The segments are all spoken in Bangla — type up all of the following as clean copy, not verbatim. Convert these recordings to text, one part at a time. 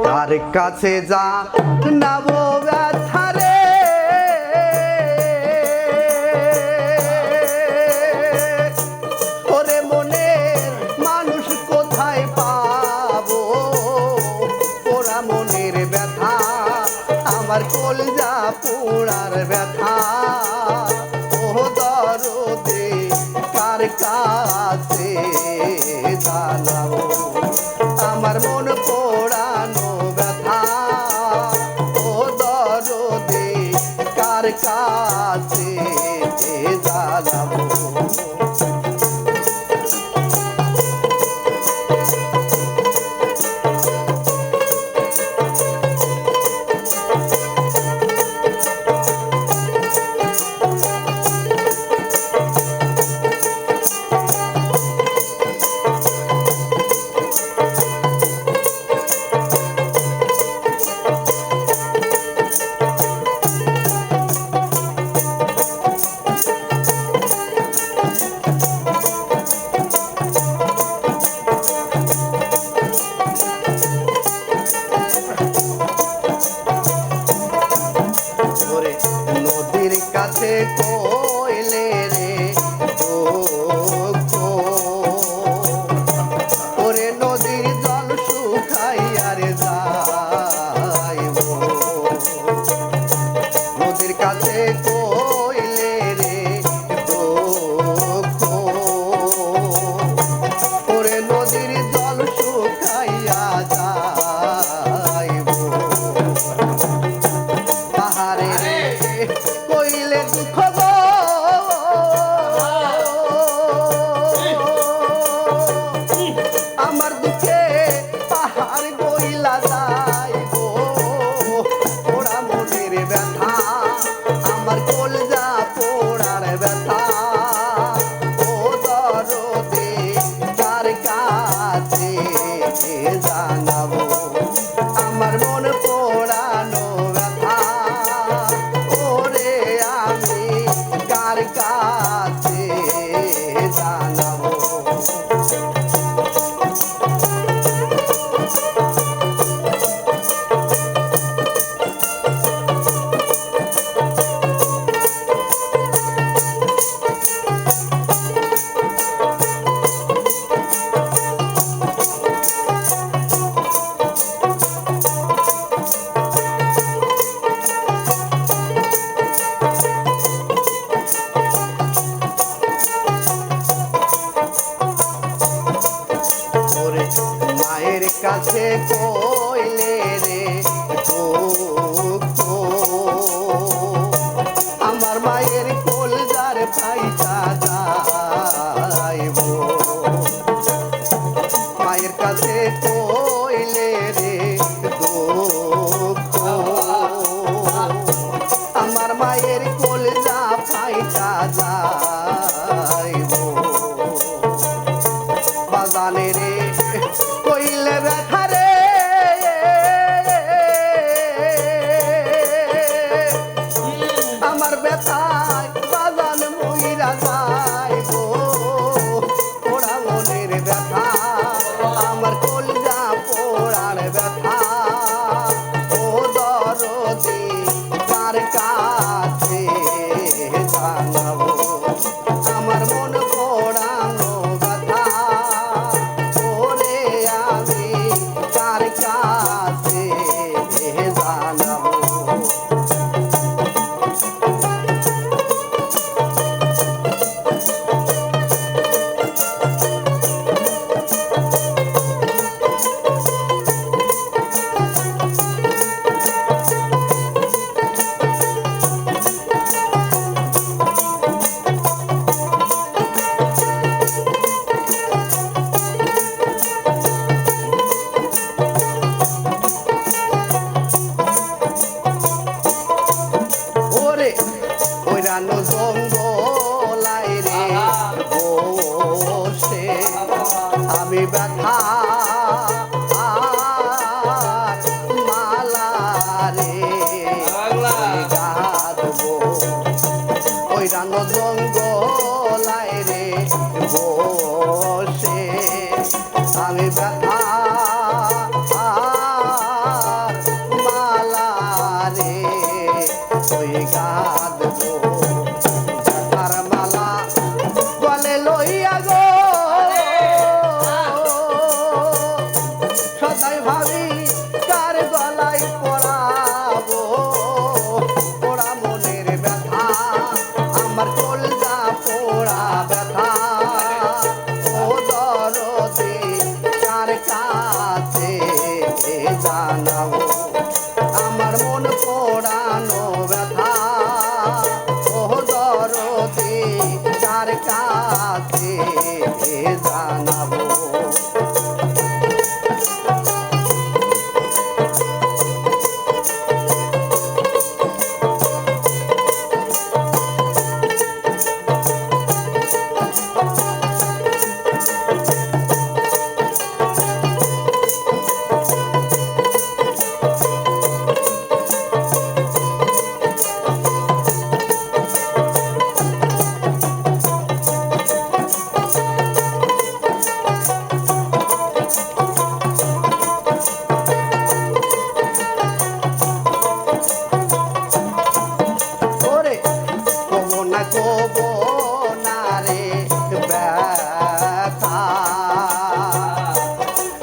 তার কাছে যা নাবো ব্যথা রে, ওরে মনের মানুষ কোথায় পাবো, ওরা মনের ব্যথা আমার কলজা পোড়ার ব্যথা, ও দরদে কার কাছে জানাবো আমার মন পোড়ানো ব্যথা, ও দরদে কার কাছে জানাবো। ভাবি কার গলায় পরাবো পোড়া মনের ব্যথা আমার কলজা পোড়া ব্যথা ও দরদে কার কাছে জানাবো আমার মন পোড়ানো ব্যথা ও দরদে কার কাছে জানাবো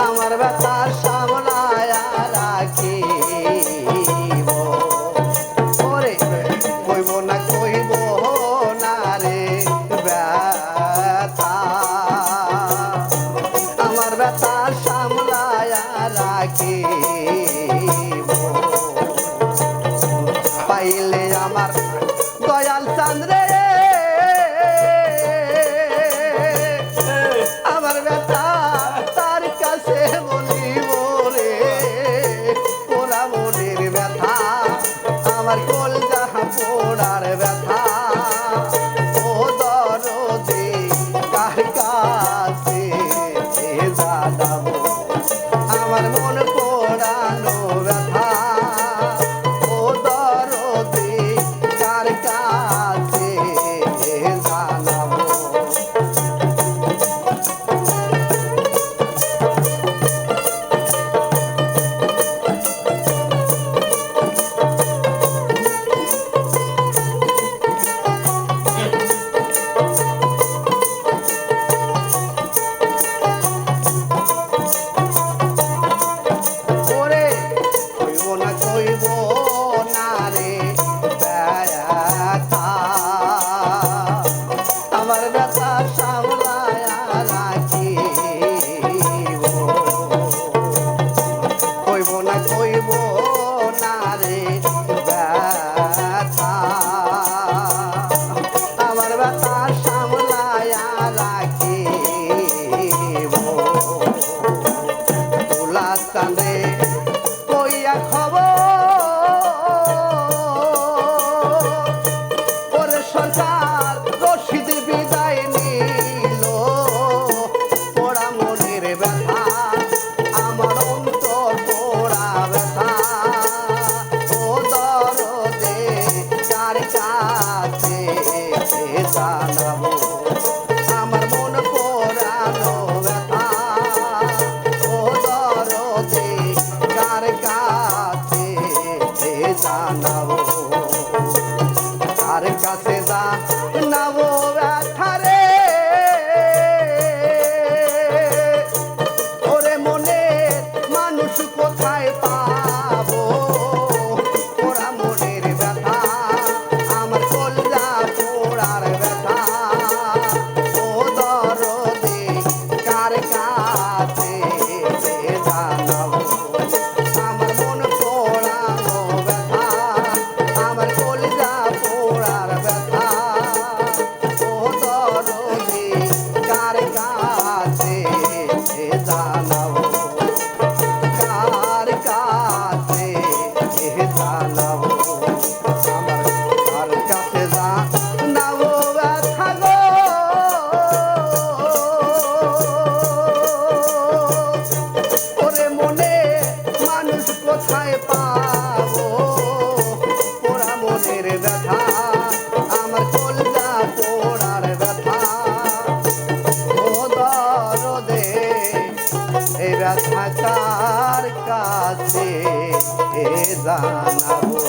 আমার ব্যথা সামলায়া রাখিব ওরে কইব না রে ব্যথা আমার ব্যথা সামলায়া রাখিব পাইলে আমার দয়াল চাঁদরে আমার ব্যথা তার কাছে বলিব রে পোড়া মনের ব্যথা আমার কলজা পোড়ার ব্যথা ও দরদে কার কাছে জানাবো আমার মন পোড়ানো ব্যথা ও দরদে কার কাছে জানাবো আমার ব্যথা সামলায়া রাখিব কইব না রে ব্যথা আমার ব্যথা সামলায়া রাখিব তোলা চাঁদে কইয়া খবর সরকার রশিদ বিদায় নিল পোড়া মনের ব্যথা আমার অন্তর পোড়া ব্যথা ও দরদে কার কাছে জানাবো আমার মন পোড়ানো ব্যথা ও দরদে কার কাছে জানাবো কার কাছে জানাবো ব্যথা রে ওরে মনে মানুষ কোথায় পাবো পোড়া মনের ব্যথা আমার কলজা পোড়ার ব্যথা ও দরদে কার কাছে জানাবো আমার মন পোড়ানো ব্যথা আমার কলজা পোড়ার ব্যথা ও দরদে কার কাছে জানাবো কার কাছে জানাবো আমার কার কাছে জানাবো ব্যথা গো ওরে মনে মানুষ কোথায় পাবো পোড়া মনের ব্যথা আমার কলজা পোড়ার ব্যথা ও দরদে এই ব্যথা কার কাছে জানাবো।